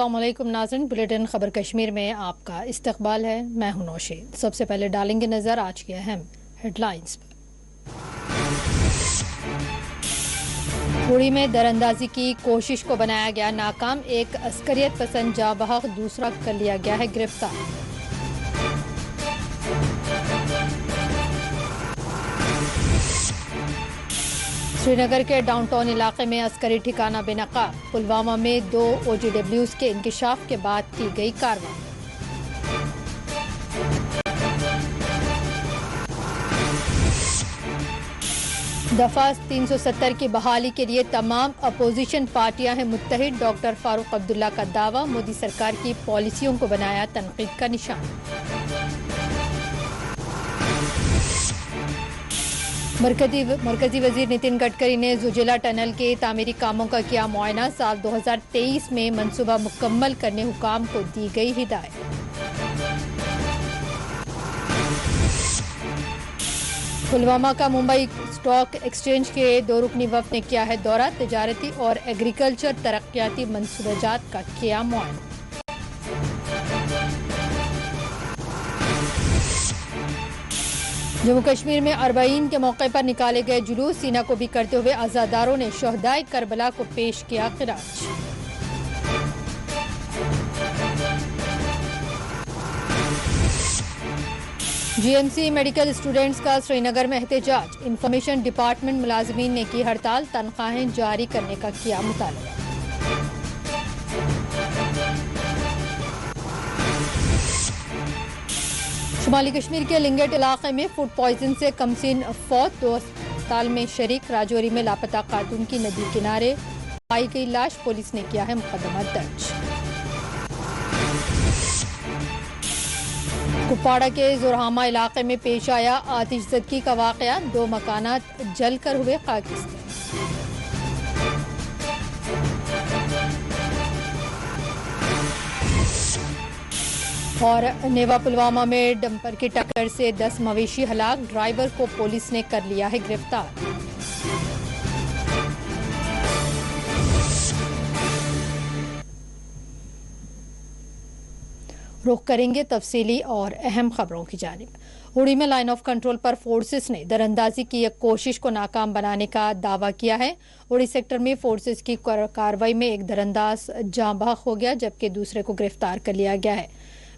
अस्सलाम वालेकुम नाज़रीन, बुलेटिन खबर कश्मीर में आपका इस्तकबाल है। मैं हूं नौशीद। सबसे पहले डालेंगे नजर आज की अहम हेडलाइंस पर। उड़ी में दरअंदाजी की कोशिश को बनाया गया नाकाम, एक अस्करियत पसंद जाँ बहक दूसरा कर लिया गया है गिरफ्तार। श्रीनगर के डाउनटाउन इलाके में अस्करी ठिकाना बेनकाब, पुलवामा में 2 OGWs के इंकशाफ के बाद की गई कार्रवाई। दफा 370 की बहाली के लिए तमाम अपोजिशन पार्टियां हैं मुत्तहिद, डॉक्टर फारूक अब्दुल्ला का दावा। मोदी सरकार की पॉलिसियों को बनाया तनकीद का निशान। मरकजी वजीर नितिन गडकरी ने जुजेला टनल के तामीरी कामों का किया मुआयना, साल 2023 में मंसूबा मुकम्मल करने हुकाम को दी गई हिदायत। पुलवामा का मुंबई स्टॉक एक्सचेंज के 2 रुकनी वफ्द ने किया है दौरा, तजारती और एग्रीकल्चर तरक्याती मंसूबाजात का किया मुआयना। जम्मू कश्मीर में अरबईन के मौके पर निकाले गए जुलूस, सीना को भी करते हुए आज़ादारों ने शोहदाए करबला को पेश किया खिराज। GMC मेडिकल स्टूडेंट्स का श्रीनगर में एहतजाज, इंफॉर्मेशन डिपार्टमेंट मुलाजमीन ने की हड़ताल, तनख्वाहें जारी करने का किया मुतालबा। शुमाली कश्मीर के लिंगेट इलाके में फूड पॉइजन से कमसिन फौत, 2 अस्पताल में शरीक। राजौरी में लापता खातून की नदी किनारे पाई गई लाश, पुलिस ने किया है मुकदमा दर्ज। कुपवाड़ा के जोरहामा इलाके में पेश आया आतिशज़दगी का वाकया, 2 मकानात जलकर हुए खाकिस्तान। और नेवा पुलवामा में डंपर की टक्कर से 10 मवेशी हलाक, ड्राइवर को पुलिस ने कर लिया है गिरफ्तार। रुख करेंगे तफसीली और अहम खबरों की जानिब। उड़ी में लाइन ऑफ कंट्रोल पर फोर्सेस ने दरअंदाजी की एक कोशिश को नाकाम बनाने का दावा किया है। उड़ी सेक्टर में फोर्सेस की कार्रवाई में एक दरअंदाज जाँ बहक हो गया, जबकि दूसरे को गिरफ्तार कर लिया गया है।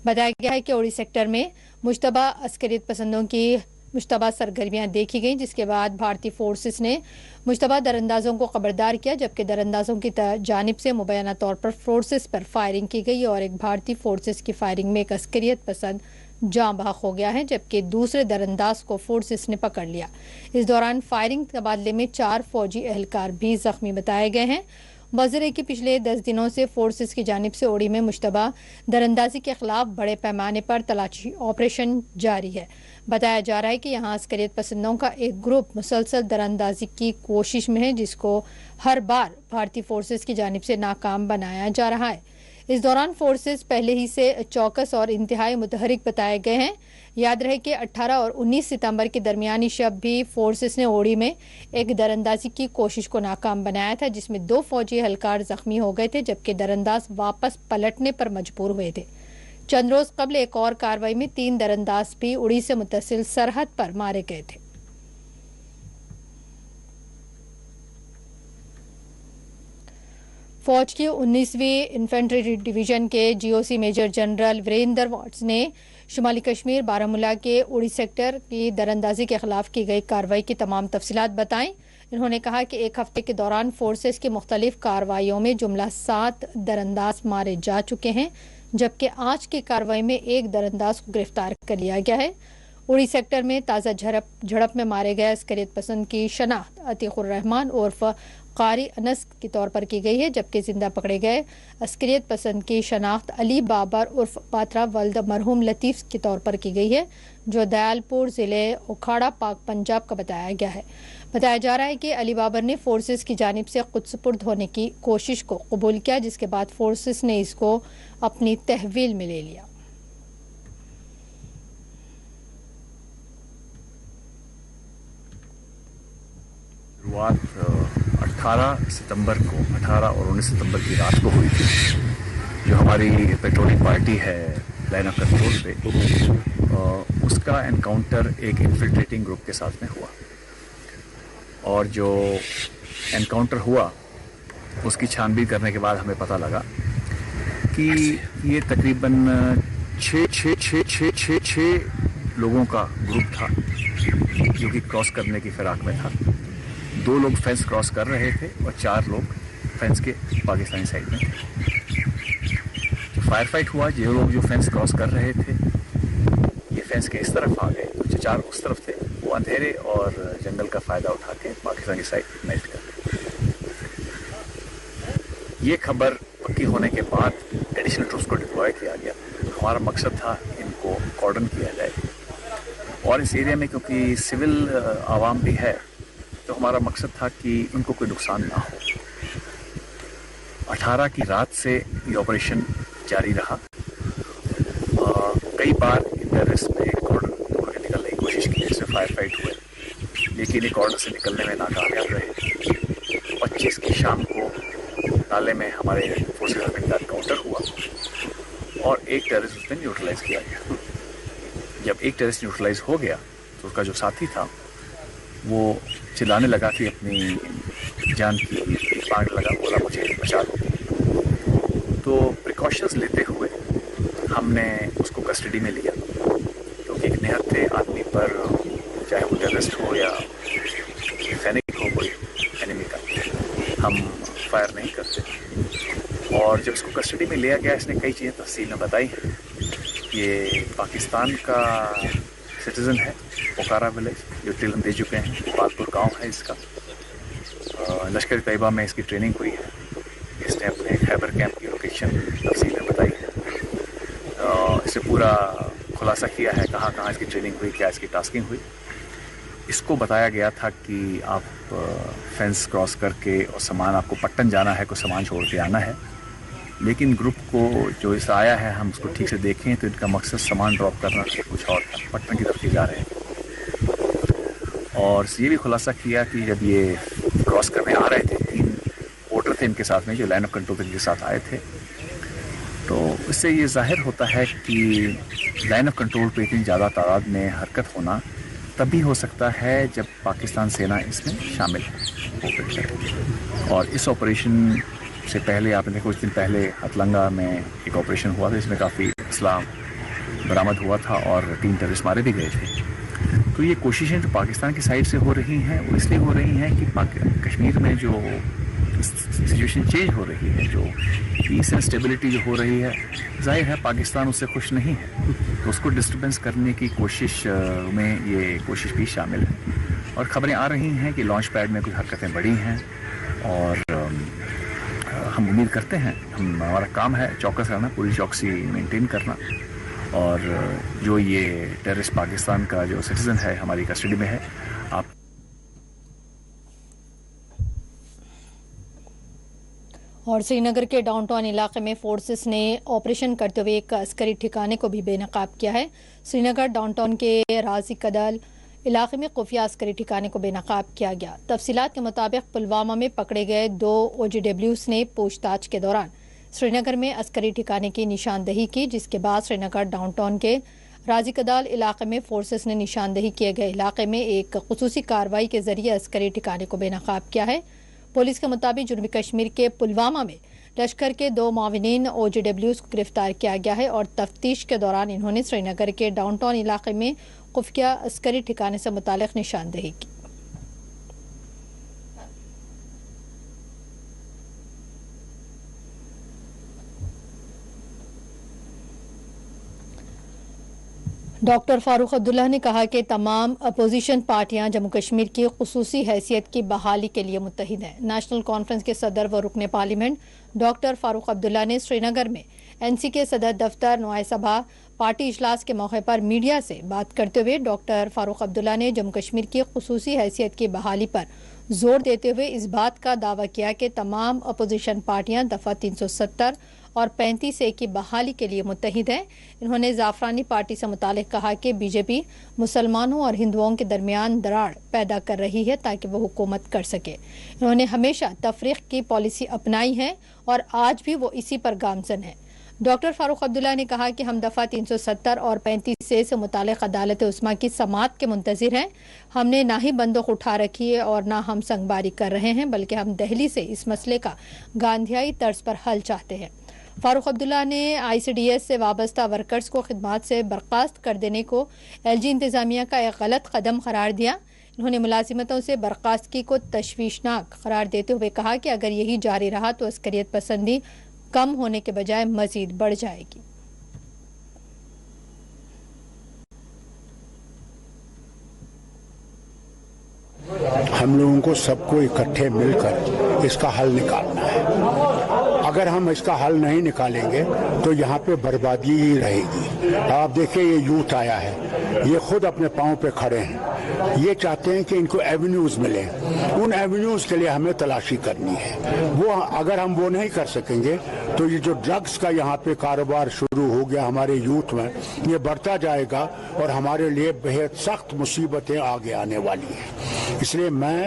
बताया गया है कि उड़ी सेक्टर में मुश्तबा अस्करियत पसंदों की मुश्तबा सरगर्मियां देखी गईं, जिसके बाद भारतीय फोर्सेस ने मुश्तबा दरअंदाजों को खबरदार किया, जबकि दरअंदाजों की जानिब से मुबैना तौर पर फोर्सेस पर फायरिंग की गई और एक भारतीय फोर्सेस की फायरिंग में एक अस्करियत पसंद जाँ बहक हो गया है, जबकि दूसरे दरअंदाज को फोर्सेस ने पकड़ लिया। इस दौरान फायरिंग तबादले में 4 फौजी एहलकार भी जख्मी बताए गए हैं। वज़ीर कि पिछले 10 दिनों से फोर्सेस की जानिब से उड़ी में मुश्तबा दरअंदाजी के खिलाफ बड़े पैमाने पर तलाशी ऑपरेशन जारी है। बताया जा रहा है कि यहाँ अस्करियत पसंदों का एक ग्रुप मुसलसल दरअंदाजी की कोशिश में है, जिसको हर बार भारतीय फोर्सेस की जानिब से नाकाम बनाया जा रहा है। इस दौरान फोर्सेस पहले ही से चौकस और इंतहाई मुतहरिक बताए गए हैं। याद रहे कि 18 और 19 सितंबर के दरमियानी शब भी फोर्सेस ने ओड़ी में एक दरअंदाजी की कोशिश को नाकाम बनाया था, जिसमें 2 फौजी एहलकार जख्मी हो गए थे, जबकि दरअंदाज वापस पलटने पर मजबूर हुए थे। चंद रोज कबल एक और कार्रवाई में 3 दरअंदाज भी उड़ी से मुत्तसिल सरहद पर मारे गए थे। फौज की 19वीं इन्फेंट्री डिवीजन के GOC major general Virendra Vats ने शुमाली कश्मीर बारामूला के उड़ी सेक्टर की दरअंदाजी के खिलाफ की गई कार्रवाई की तमाम तफसीलात बताई। इन्होंने कहा कि एक हफ्ते के दौरान फोर्सेस की मुख्तलिफ कार्रवाइयों में जुमला 7 दरअंदाज मारे जा चुके हैं, जबकि आज की कार्रवाई में एक दरअंदाज को गिरफ्तार कर लिया गया है। उड़ी सेक्टर में ताज़ा झड़प में मारे गए अस्करियत पसंद की शनाख्त अतीकुर रहमान उर्फ कारी अनस के तौर पर की गई है, जबकि जिंदा पकड़े गए अस्करियत पसंद की शनाख्त अली बाबर उर्फ पात्रा वल्द मरहूम लतीफ़ के तौर पर की गई है, जो दयालपुर ज़िले उखाड़ा पाक पंजाब का बताया गया है। बताया जा रहा है कि अली बाबर ने फोर्सेस की जानिब से खुद सुपुर्द होने की कोशिश को कबूल किया, जिसके बाद फोर्सेस ने इसको अपनी तहवील में ले लिया। शुरुआत 18 सितंबर को 18 और 19 सितंबर की रात को हुई थी। जो हमारी पेट्रोलिंग पार्टी है लाइन ऑफ कंट्रोल पे, उसका एनकाउंटर एक इन्फिल्ट्रेटिंग ग्रुप के साथ में हुआ। और जो एनकाउंटर हुआ उसकी छानबीन करने के बाद हमें पता लगा कि ये तकरीबन छः लोगों का ग्रुप था जो कि क्रॉस करने की फिराक में था। 2 लोग फेंस क्रॉस कर रहे थे और 4 लोग फेंस के पाकिस्तानी साइड में थे। जो फायर फाइट हुआ, जो लोग जो फेंस क्रॉस कर रहे थे ये फेंस के इस तरफ आ गए, तो जो 4 उस तरफ थे वो अंधेरे और जंगल का फ़ायदा उठा के पाकिस्तानी साइड मेल्ट कर गए। ये खबर पक्की होने के बाद एडिशनल ट्रूप्स को डिप्लॉय किया गया। हमारा मकसद था इनको कॉर्डन किया जाए, और इस एरिया में क्योंकि सिविल आवाम भी है तो हमारा मकसद था कि उनको कोई नुकसान ना हो। 18 की रात से ये ऑपरेशन जारी रहा। कई बार टेररिस्ट ने कॉर्डन तोड़ के निकलने की कोशिश की, जिससे फायर फाइट हुए, लेकिन ये कॉर्डन से निकलने में नाकामयाब रहे। 25 की शाम को नाले में हमारे फोर्सेस का एनकाउंटर हुआ और एक टेररिस्ट उसमें न्यूट्रलाइज किया गया। जब एक टेररिस्ट न्यूट्रलाइज हो गया तो उसका जो साथी था वो चिल्लाने लगा कि अपनी जान की मांग लगा, बोला मुझे बचा दो। तो प्रिकॉशंस लेते हुए हमने उसको कस्टडी में लिया, क्योंकि एक निहत्थे आदमी पर, चाहे वो टेररिस्ट हो या सैनिक हो, कोई एनिमी का, हम फायर नहीं करते। और जब इसको कस्टडी में लिया गया, इसने कई चीज़ें तफसील में बताई हैं। ये पाकिस्तान का सिटीज़न है, पोकारा विलेज, जो ट्रेनिंग दे चुके हैं। पालपुर गांव है इसका। लश्कर तैयबा में इसकी ट्रेनिंग हुई है। इसने अपने खैबर कैंप की लोकेशन तफसील में बताई है। इसे पूरा खुलासा किया है कहाँ कहाँ इसकी ट्रेनिंग हुई, क्या इसकी टास्किंग हुई। इसको बताया गया था कि आप फेंस क्रॉस करके और सामान, आपको पट्टन जाना है, कोई सामान छोड़ के आना है। लेकिन ग्रुप को जो इस आया है, हम उसको ठीक से देखें तो इनका मकसद सामान ड्रॉप करना कुछ और था, पट्टन की तरफ जा रहे हैं। और ये भी खुलासा किया कि जब ये क्रॉस करने आ रहे थे, 3 वोटर थे इनके साथ में जो लाइन ऑफ कंट्रोल के साथ आए थे। तो इससे ये जाहिर होता है कि लाइन ऑफ कंट्रोल पे इतनी ज़्यादा तादाद में हरकत होना तभी हो सकता है जब पाकिस्तान सेना इसमें शामिल है। और इस ऑपरेशन से पहले आपने कुछ दिन पहले हथलंगा में एक ऑपरेशन हुआ था, इसमें काफ़ी इस्लाम बरामद हुआ था और 3 टेररिस्ट मारे भी गए थे। तो ये कोशिशें जो पाकिस्तान की साइड से हो रही हैं वो इसलिए हो रही हैं कि कश्मीर में जो सिचुएशन चेंज हो रही है, जो पीस एंड स्टेबिलिटी जो हो रही है, जाहिर है पाकिस्तान उससे खुश नहीं है, तो उसको डिस्टर्बेंस करने की कोशिश में ये कोशिश भी शामिल है। और ख़बरें आ रही हैं कि लॉन्च पैड में कुछ हरकतें बढ़ी हैं, और हम उम्मीद करते हैं, हमारा काम है चौकस रहना, पूरी चौकसी मेंटेन करना। और जो ये टेररिस्ट पाकिस्तान का जो सिटीज़न है हमारी कस्टडी में है, आप और श्रीनगर के डाउनटाउन इलाके में फोर्सेस ने ऑपरेशन करते हुए एक अस्करी ठिकाने को भी बेनकाब किया है। श्रीनगर डाउनटाउन के राजी कदल इलाके में खुफिया अस्करी ठिकाने को बेनकाब किया गया। तफसीलात के मुताबिक पुलवामा में पकड़े गए 2 OGWs ने पूछताछ के दौरान श्रीनगर में अस्करी ठिकाने की निशानदही की, जिसके बाद श्रीनगर डाउनटाउन के राजी कदाल इलाके में फोर्सेस ने निशानदही किए गए इलाके में एक खुसूसी कार्रवाई के जरिए अस्करी ठिकाने को बेनकाब किया है। पुलिस के मुताबिक जनूबी कश्मीर के पुलवामा में लश्कर के 2 माविनीन OGWs को गिरफ्तार किया गया है और तफ्तीश के दौरान इन्होंने श्रीनगर के डाउनटाउन इलाके में खुफिया अस्करी ठिकाने से मुतालिक निशानदही की। डॉक्टर फारूक अब्दुल्ला ने कहा कि तमाम अपोजिशन पार्टियां जम्मू कश्मीर की खुसूसी हैसियत की बहाली के लिए मुत्तहिद हैं। नेशनल कॉन्फ्रेंस के सदर व रुकने पार्लियामेंट डॉक्टर फारूक अब्दुल्ला ने श्रीनगर में NC के सदर दफ्तर नुमाइश सभा पार्टी इजलास के मौके पर मीडिया से बात करते हुए डॉक्टर फारूक अब्दुल्ला ने जम्मू कश्मीर की खुसूसी हैसियत की बहाली पर जोर देते हुए इस बात का दावा किया कि तमाम अपोजिशन पार्टियां दफा 370 और 35A की बहाली के लिए मुत्तहिद हैं। इन्होंने जाफरानी पार्टी से मुतालिक कहा कि बीजेपी मुसलमानों और हिंदुओं के दरमियान दरार पैदा कर रही है ताकि वो हुकूमत कर सके। इन्होंने हमेशा तफरीक की पॉलिसी अपनाई है और आज भी वो इसी पर गामजन है। डॉक्टर फारूक अब्दुल्ला ने कहा कि हम दफ़ा 370 और 35 से मुतालिक अदालत उस्मा की समाअत के मुंतज़िर हैं। हमने ना ही बंदूक उठा रखी है और ना हम संगबारी कर रहे हैं, बल्कि हम दिल्ली से इस मसले का गांधियाई तर्ज पर हल चाहते हैं। फारूक अब्दुल्ला ने ICDS से वाबस्ता वर्कर्स को खिदमात से बर्खास्त कर देने को LG इंतज़ामिया का एक गलत कदम करार दिया। उन्होंने मुलाजिमतों से बर्खास्तगी को तशवीशनाक करार देते हुए कहा कि अगर यही जारी रहा तो अस्करियत पसंदी कम होने के बजाय मजीद बढ़ जाएगी। हम लोगों को सबको इकट्ठे मिलकर इसका हल निकालना है। अगर हम इसका हल नहीं निकालेंगे तो यहाँ पे बर्बादी ही रहेगी। आप देखिए, ये यूथ आया है, ये खुद अपने पांव पे खड़े हैं, ये चाहते हैं कि इनको एवेन्यूज मिले। उन एवेन्यूज के लिए हमें तलाशी करनी है। वो अगर हम वो नहीं कर सकेंगे तो ये जो ड्रग्स का यहाँ पे कारोबार शुरू हो गया हमारे यूथ में, ये बढ़ता जाएगा और हमारे लिए बेहद सख्त मुसीबतें आगे आने वाली हैं। इसलिए मैं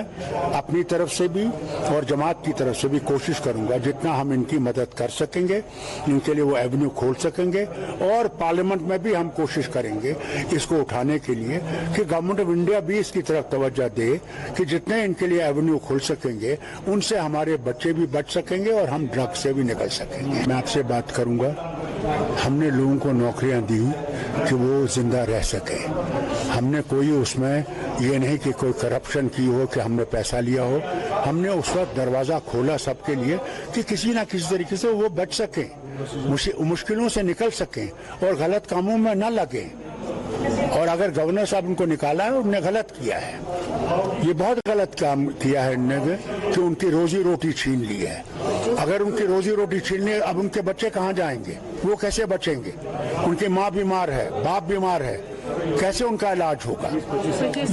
अपनी तरफ से भी और जमात की तरफ से भी कोशिश करूंगा जितना हम इनकी मदद कर सकेंगे, इनके लिए वो एवेन्यू खोल सकेंगे। और पार्लियामेंट में भी हम कोशिश करेंगे इसको उठाने के लिए कि गवर्नमेंट ऑफ इंडिया भी इसकी तरफ तवज्जो दे कि जितने इनके लिए एवेन्यू खोल सकेंगे उनसे हमारे बच्चे भी बच सकेंगे और हम ड्रग्स से भी निकल सकेंगे। मैं आपसे बात करूंगा, हमने लोगों को नौकरियां दी कि वो जिंदा रह सके। हमने कोई उसमें ये नहीं कि कोई करप्शन की हो कि हमने पैसा लिया हो। हमने उस वक्त दरवाजा खोला सबके लिए कि किसी ना किसी तरीके से वो बच सकें, मुश्किलों से निकल सकें और गलत कामों में न लगे। और अगर गवर्नर साहब उनको निकाला है, उन्होंने गलत किया है, ये बहुत गलत काम किया है इन्होंने कि उनकी रोजी रोटी छीन ली है। अगर उनकी रोजी रोटी छीन ली, अब उनके बच्चे कहाँ जाएंगे, वो कैसे बचेंगे? उनकी माँ बीमार है, बाप बीमार है, कैसे उनका इलाज होगा?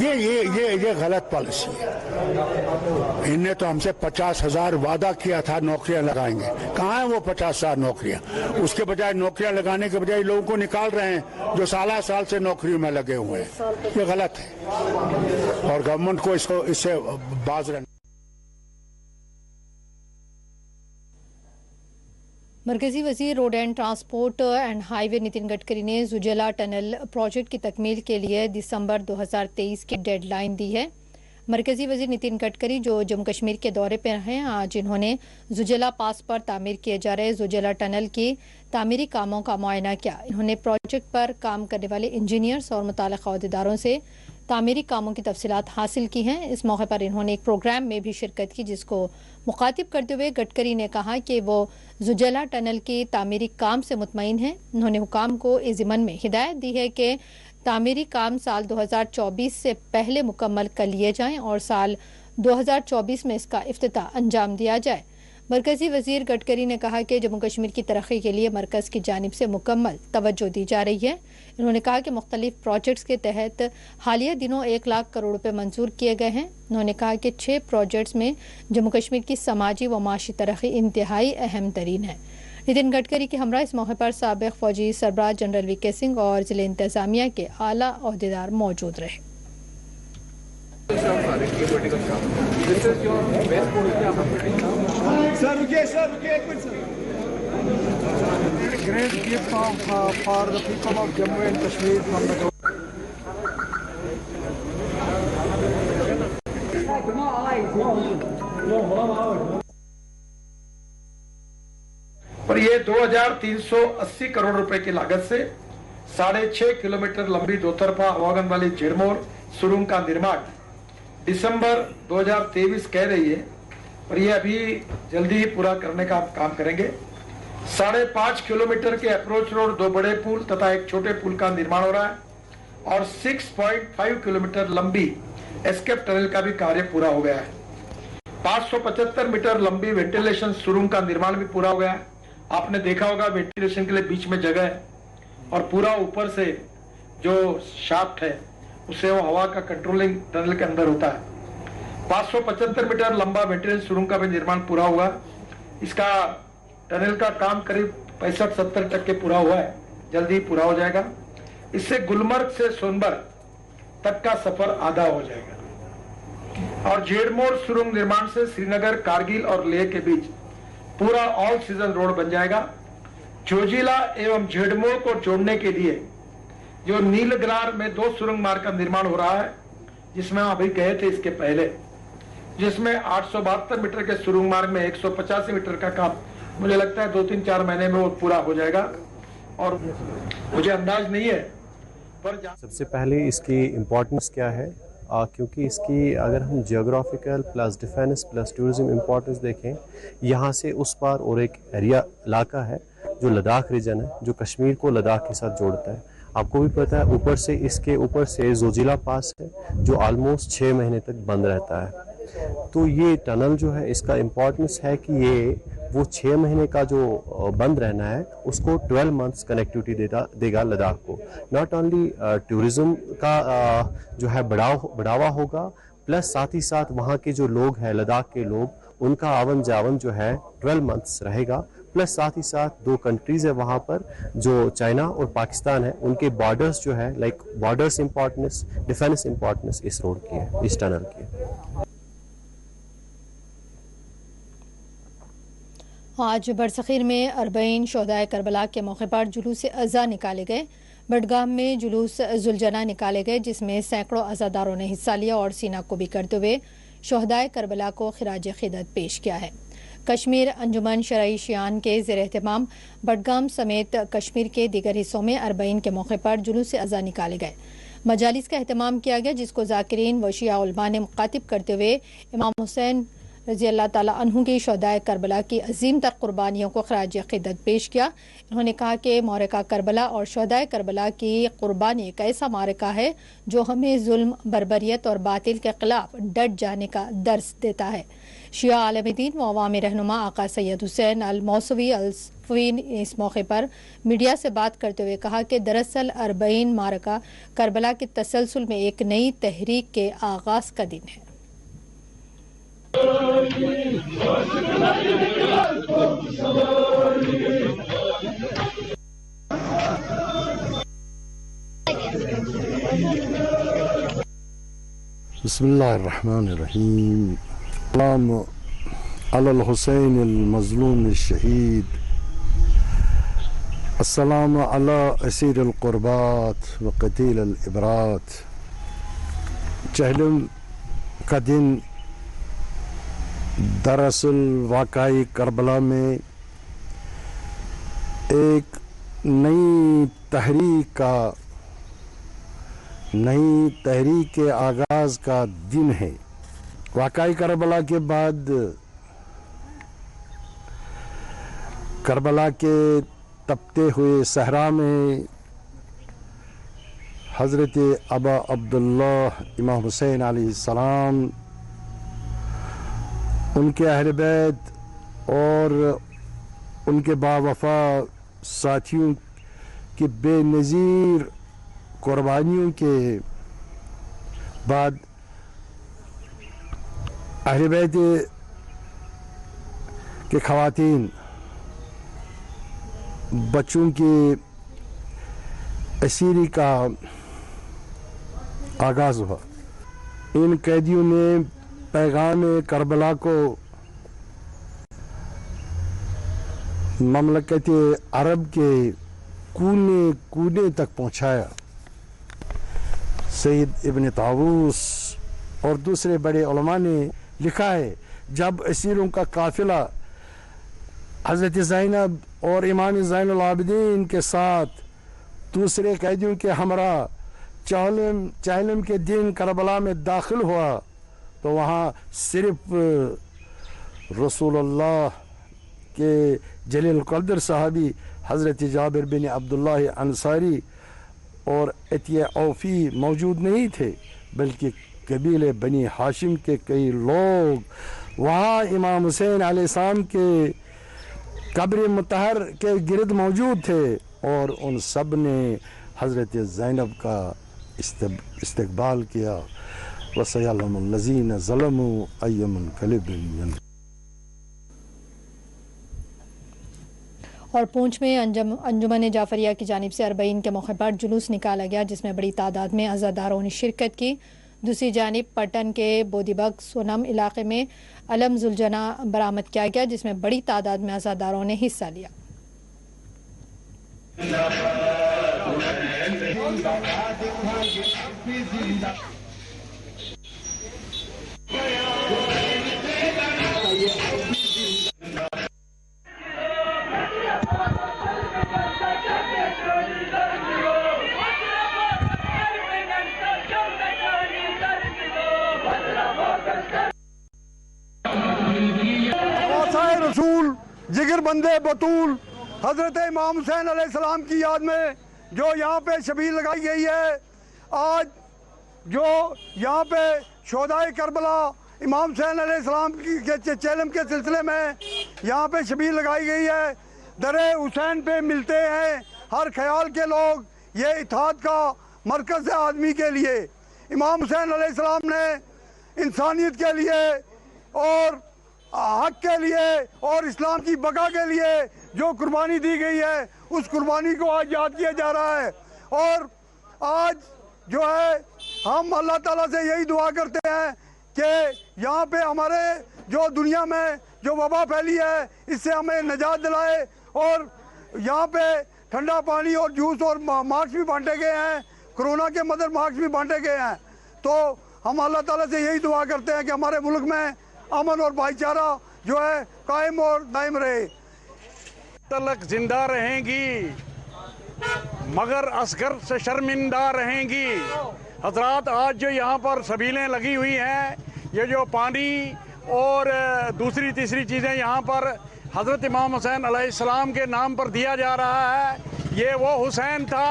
ये गलत पॉलिसी है। इनने तो हमसे 50,000 वादा किया था नौकरियां लगाएंगे, कहाँ है वो 50,000 नौकरियां? उसके बजाय नौकरियां लगाने के बजाय लोगों को निकाल रहे हैं जो साल से नौकरी में लगे हुए हैं। ये गलत है और गवर्नमेंट को इससे बाज रहना। मरकजी वजीर road and transport and highway Nitin Gadkari ने जुजेला टनल प्रोजेक्ट की तकमील के लिए दिसंबर 2023 की डेडलाइन दी है। मरकजी वजीर नितिन गडकरी जो जम्मू कश्मीर के दौरे पर हैं, आज इन्होंने जुजेला पास पर तामीर किए जा रहे जुजेला टनल की तामीरी कामों का मुआयना किया। इन्होंने प्रोजेक्ट पर काम करने वाले इंजीनियर्स और मुताल्लिक़ अहदेदारों से तामीरी कामों की तफसीलात हासिल की हैं। इस मौके पर इन्होंने एक प्रोग्राम में भी शिरकत की, जिसको मुखातिब करते हुए गडकरी ने कहा कि वो जुजेला टनल की तामीरी काम से मुतमईन हैं। उन्होंने हुकाम को इस ज़िम्मन में हिदायत दी है कि तामीरी काम साल 2024 से पहले मुकम्मल कर लिए जाएं और साल 2024 में इसका इफ्तिताह अंजाम दिया जाए। मरकजी वजीर गडकरी ने कहा कि जम्मू कश्मीर की तरक्की के लिए मरकज़ की जानिब से मुकम्मल तवज्जो दी जा रही है। उन्होंने कहा कि मुख्तलिफ प्रोजेक्ट्स के तहत हालिया दिनों 1 लाख करोड़ रुपए मंजूर किए गए हैं। उन्होंने कहा कि 6 प्रोजेक्ट्स में जम्मू कश्मीर की समाजी व माशी तरक्की इंतहाई अहम तरीन है। नितिन गडकरी के हमरा इस मौके पर साबिक़ फौजी सरबराह जनरल वीके सिंह और जिले इंतजामिया के आला ओहदेदार मौजूद रहे। Great gift for the people of Jammu and Kashmir from the पर ये 2380 करोड़ रुपए की लागत से 6.5 किलोमीटर लंबी दोतरफा हवागन वाली जेड़मोर सुरंग का निर्माण दिसंबर 2023 कह रही है, पर ये अभी जल्दी ही पूरा करने का काम करेंगे। 5.5 किलोमीटर के अप्रोच रोड, 2 बड़े पुल तथा एक छोटे पुल का निर्माण हो रहा है और 6.5 किलोमीटर लंबी एस्केप टनल का भी कार्य पूरा हो गया है। 575 मीटर लंबी वेंटिलेशन सुरंग का निर्माण भी पूरा हो गया है। आपने देखा होगा वेंटिलेशन के लिए बीच में जगह है और पूरा ऊपर से जो शाफ्ट है उससे वो हवा का कंट्रोलिंग टनल के अंदर होता है। 575 मीटर लंबा वेंटिलेशन सुरंग का भी निर्माण पूरा हुआ। इसका टनल का काम करीब 65-70% पूरा हुआ है, जल्दी ही पूरा हो जाएगा। इससे गुलमर्ग से सोनबर्ग तक का सफर आधा हो जाएगा और जेड़मोर सुरंग निर्माण से श्रीनगर, कारगिल और लेह के बीच पूरा ऑल सीजन रोड बन जाएगा। जोजिला एवं झेडमोर को जोड़ने के लिए जो नीलग्रार में 2 सुरंग मार्ग का निर्माण हो रहा है, जिसमें हम अभी गए थे इसके पहले, जिसमें 872 मीटर के सुरंग मार्ग में 185 मीटर का काम मुझे लगता है 2-3-4 महीने में वो पूरा हो जाएगा। और मुझे अंदाज नहीं है पर सबसे पहले इसकी इम्पोर्टेंस क्या है, क्योंकि इसकी अगर हम geographical plus defence plus tourism importance देखें, यहाँ से उस पार और एक एरिया इलाका है जो लद्दाख रीजन है, जो कश्मीर को लद्दाख के साथ जोड़ता है। आपको भी पता है ऊपर से इसके ऊपर से जोजिला पास है जो ऑलमोस्ट 6 महीने तक बंद रहता है। तो ये टनल जो है इसका इम्पोर्टेंस है कि ये वो 6 महीने का जो बंद रहना है उसको 12 मंथ्स कनेक्टिविटी देगा लद्दाख को। नॉट ओनली टूरिज्म का जो है बढ़ावा होगा, प्लस साथ ही साथ वहाँ के जो लोग हैं लद्दाख के लोग, उनका आवन जावन जो है 12 मंथ्स रहेगा। प्लस साथ ही साथ 2 कंट्रीज है वहाँ पर जो चाइना और पाकिस्तान है, उनके बॉर्डर्स जो है like borders importance, defence importance इस रोड की है, इस टनल की है। आज बरसखीर में 40 शोहदाए करबला के मौके पर जुलूस अज़ा निकाले गए। बडगाम में जुलूस जुलजना निकाले गए जिसमें सैकड़ों अज़ादारों ने हिस्सा लिया और सीना कुबी करते हुए शोहदाए करबला को खिराज क़ीदत पेश किया है। कश्मीर अंजुमन शरई शियान के ज़ेर एहतमाम बडगाम समेत कश्मीर के दीगर हिस्सों में 40 के मौके पर जुलूस अज़ा निकाले गए। मजालिस का एहतमाम किया गया जिसको ज़ाकिरीन व शिया उलमा ने मुखातिब करते हुए इमाम हुसैन रज़ी अल्लाह ताला अन्हु की शोहदाए करबला की अजीम तर कुर्बानियों को खराज क़ीदत पेश किया। उन्होंने कहा कि मारका करबला और शोहदाए करबला की कुर्बानी एक ऐसा मारका है जो हमें जुल्म, बर्बरियत और बातिल के खिलाफ डट जाने का दर्स देता है। शिया आलम दीन व अवामी रहनुमा आका सैयद हुसैन अल मौसवी अल सफ़ीन इस मौके पर मीडिया से बात करते हुए कहा कि दरअसल 40 मारका करबला के तसलसल में एक नई तहरीक के आगाज का दिन है। बिस्मिल्लाहिर्रहमानिर्रहीम। सलाम अलल हुसैन अल मज़लूम शहीद, अस्सलाम अला असीर अल क़ुरबात व क़तील अल इबरात। चहलम का दिन दरअसल वाक़ई करबला में एक नई तहरीक के आगाज़ का दिन है। वाक़ई करबला के बाद करबला के तपते हुए सहरा में हज़रत अबा अब्दुल्ला इमाम हुसैन अलैहिस्सलाम, उनके अहले बैत और उनके बावफा साथियों की बेनज़ीर कुर्बानियों के बाद अहले बैत के ख़वातीन, बच्चों की असीरी का आगाज़ हुआ। इन कैदियों ने पैगाम करबला को ममलकत अरब के कोने कोने तक पहुँचाया। सैयद इब्न ताऊस और दूसरे बड़े उलमा ने लिखा है, जब असीरों का काफिला हज़रत ज़ैनब और इमाम ज़ैनुल आबिदीन के साथ दूसरे कैदियों के हमरा चहलम के दिन करबला में दाखिल हुआ तो वहाँ सिर्फ रसूलुल्लाह के जलील क़द्र सहाबी हज़रत जाबिर बिन अब्दुल्लाह अंसारी और अतिया औफ़ी मौजूद नहीं थे, बल्कि कबीले बनी हाशिम के कई लोग वहाँ इमाम हुसैन अलैहिस्सलाम के कब्र मुतहर के गिर्द मौजूद थे और उन सब ने हज़रत ज़ैनब का इस्तकबाल किया। वसयअलमुल्लज़ीन ज़लमू अय्युमुनक़लिबिन। और पूंछ में अंजुमन जाफरिया की जानिब से 40 के मौके पर जुलूस निकाला गया जिसमें बड़ी तादाद में अज़ादारों ने शिरकत की। दूसरी जानिब पटन के बोदीबग सोनम इलाके में अलम जुलजना बरामद किया गया जिसमें बड़ी तादाद में अज़ादारों ने हिस्सा लिया। रसूल जिगर बंदे बतूल हजरत इमाम हुसैन अलैहिस्सलाम की याद में जो यहाँ पे शबील लगाई गई है। आज जो यहाँ पे शोहदाए करबला इमाम हुसैन अलैहिस्सलाम के चेलम के सिलसिले में यहाँ पे शबील लगाई गई है। दरे हुसैन पे मिलते हैं हर ख्याल के लोग, ये इत्तेहाद का मरकज़ है आदमी के लिए। इमाम हुसैन अलैहिस्सलाम ने इंसानियत के लिए और हक के लिए और इस्लाम की बका के लिए जो कुर्बानी दी गई है, उस कुर्बानी को आज याद किया जा रहा है। और आज जो है हम अल्लाह ताला से यही दुआ करते हैं कि यहाँ पे हमारे जो दुनिया में जो वबा फैली है, इससे हमें निजात दिलाए। और यहाँ पे ठंडा पानी और जूस और मास्क भी बांटे गए हैं, कोरोना के मदद मास्क भी बांटे गए हैं। तो हम अल्लाह ताला से यही दुआ करते हैं कि हमारे मुल्क में अमन और भाईचारा जो है कायम और दायम रहे। तलक जिंदा रहेंगी मगर असगर से शर्मिंदा रहेंगी। हजरात, आज जो यहाँ पर सबीलें लगी हुई हैं, ये जो पानी और दूसरी तीसरी चीज़ें यहाँ पर हज़रत इमाम हुसैन अलैहिस्सलाम के नाम पर दिया जा रहा है। ये वो हुसैन था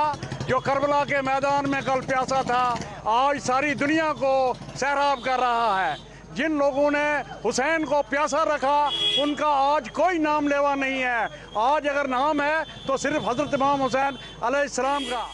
जो करबला के मैदान में कल प्यासा था, आज सारी दुनिया को सैराब कर रहा है। जिन लोगों ने हुसैन को प्यासा रखा, उनका आज कोई नाम लेवा नहीं है। आज अगर नाम है तो सिर्फ हज़रत इमाम हुसैन अलैहिस्सलाम का।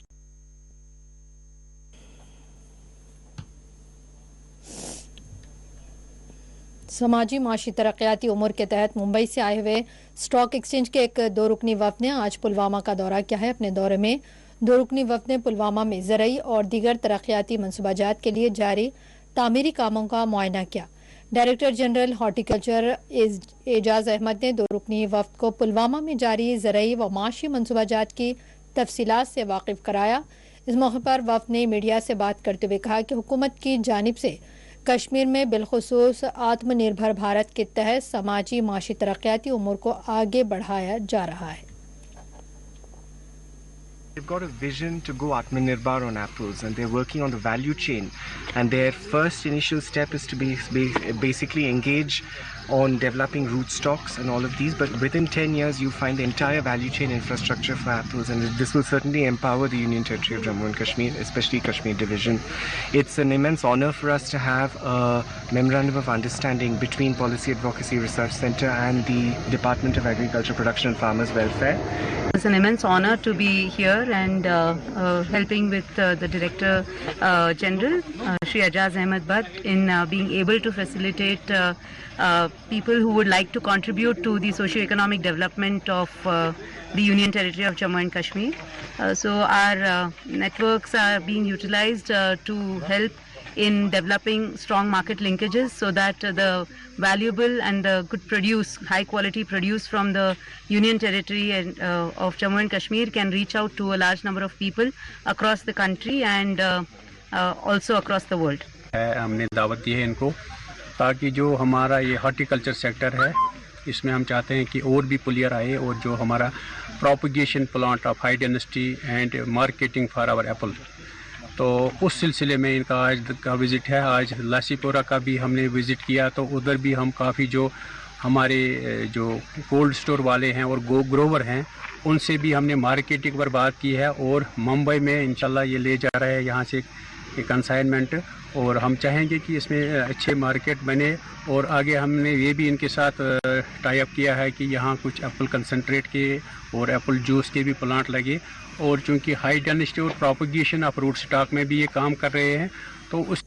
समाजी माशी तरक्याती उमूर के तहत मुंबई से आए हुए स्टॉक एक्सचेंज के एक 2 रुकनी वफ्द ने आज पुलवामा का दौरा किया है। अपने दौरे में 2 रुकनी वफ्द ने पुलवामा में ज़रई और दीगर तरक्याती मनसूबाजात के लिए जारी तामीरी कामों का मुआयना किया। Director general horticulture Ejaz Ahmad ने 2 रुकनी वफ्द को पुलवामा में जारी ज़रई व माशी मनसूबाजात की तफसीलात से वाकिफ कराया। इस मौके पर वफ्द ने मीडिया से बात करते हुए कहा कि हुकूमत की जानिब से कश्मीर में बिलखुसूस आत्मनिर्भर भारत के तहत समाजी माशी तरक्याती उमूर को आगे बढ़ाया जा रहा है। They've got a vision to go Atmanirbhar on apples, and they're working on the value chain. And their first initial step is to basically engage on developing rootstocks and all of these. But within 10 years, you find the entire value chain infrastructure for apples, and this will certainly empower the Union Territory of Jammu and Kashmir, especially Kashmir Division. It's an immense honor for us to have a memorandum of understanding between Policy Advocacy Research Centre and the Department of Agriculture, Production and Farmers Welfare. It's an immense honor to be here and helping with the Director General, Shri Ajaz Ahmed Butt, in being able to facilitate people who would like to contribute to the socio-economic development of the Union Territory of Jammu and Kashmir. So our networks are being utilized to help in developing strong market linkages so that the valuable and the good produce, high quality produce from the Union Territory and, of Jammu and Kashmir can reach out to a large number of people across the country and also across the world. हमने दावत दी है इनको, ताकि जो हमारा ये horticulture sector है, इसमें हम चाहते हैं कि और भी प्लेयर आए और जो हमारा propagation plant of high density and marketing for our apple, तो उस सिलसिले में इनका आज का विज़िट है। आज लासीपुरा का भी हमने विज़िट किया, तो उधर भी हम काफ़ी जो हमारे जो कोल्ड स्टोर वाले हैं और ग्रोवर हैं, उनसे भी हमने मार्केटिंग पर बात की है। और मुंबई में इंशाल्लाह ये ले जा रहा है यहाँ से कंसाइनमेंट, और हम चाहेंगे कि इसमें अच्छे मार्केट बने। और आगे हमने ये भी इनके साथ टाई अप किया है कि यहाँ कुछ एप्पल कंसनट्रेट के और एप्पल जूस के भी प्लांट लगे, और चूँकि हाई डेंसिटी और प्रोपगेशन ऑफ रूट स्टॉक में भी ये काम कर रहे हैं, तो उस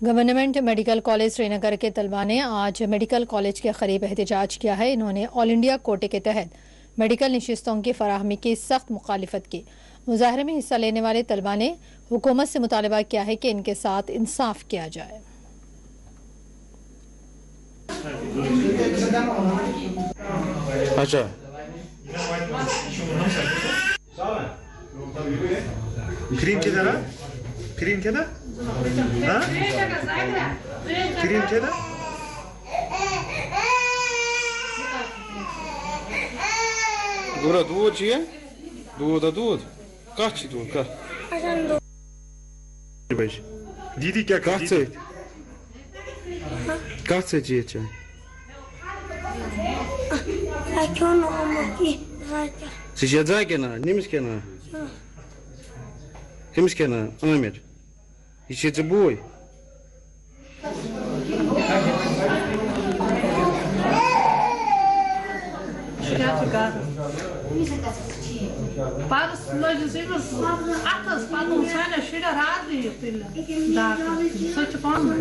गवर्नमेंट मेडिकल कॉलेज श्रीनगर के तलबा ने आज मेडिकल कॉलेज के करीब एहतजाज किया है। इन्होंने ऑल इंडिया कोटे के तहत मेडिकल नशिस्तों की फराहमी की सख्त मुखालिफत की। मुजाहरे में हिस्सा लेने वाले तलबा ने हुकूमत से मुतालबा किया है कि इनके साथ इंसाफ किया जाए। अच्छा, Krim kenara? Krim kenara? Ha? Krim kenara? Dura दूध चाहिए? दूध कहाँ चाहिए दूध का? दीदी क्या कहाँ से? कहाँ से चाहिए चाय? Сейчас Закина, Немскина. Немскина, Амир. Еще забой. Para nós dizemos atas para não sair cheira rádio da só te fala.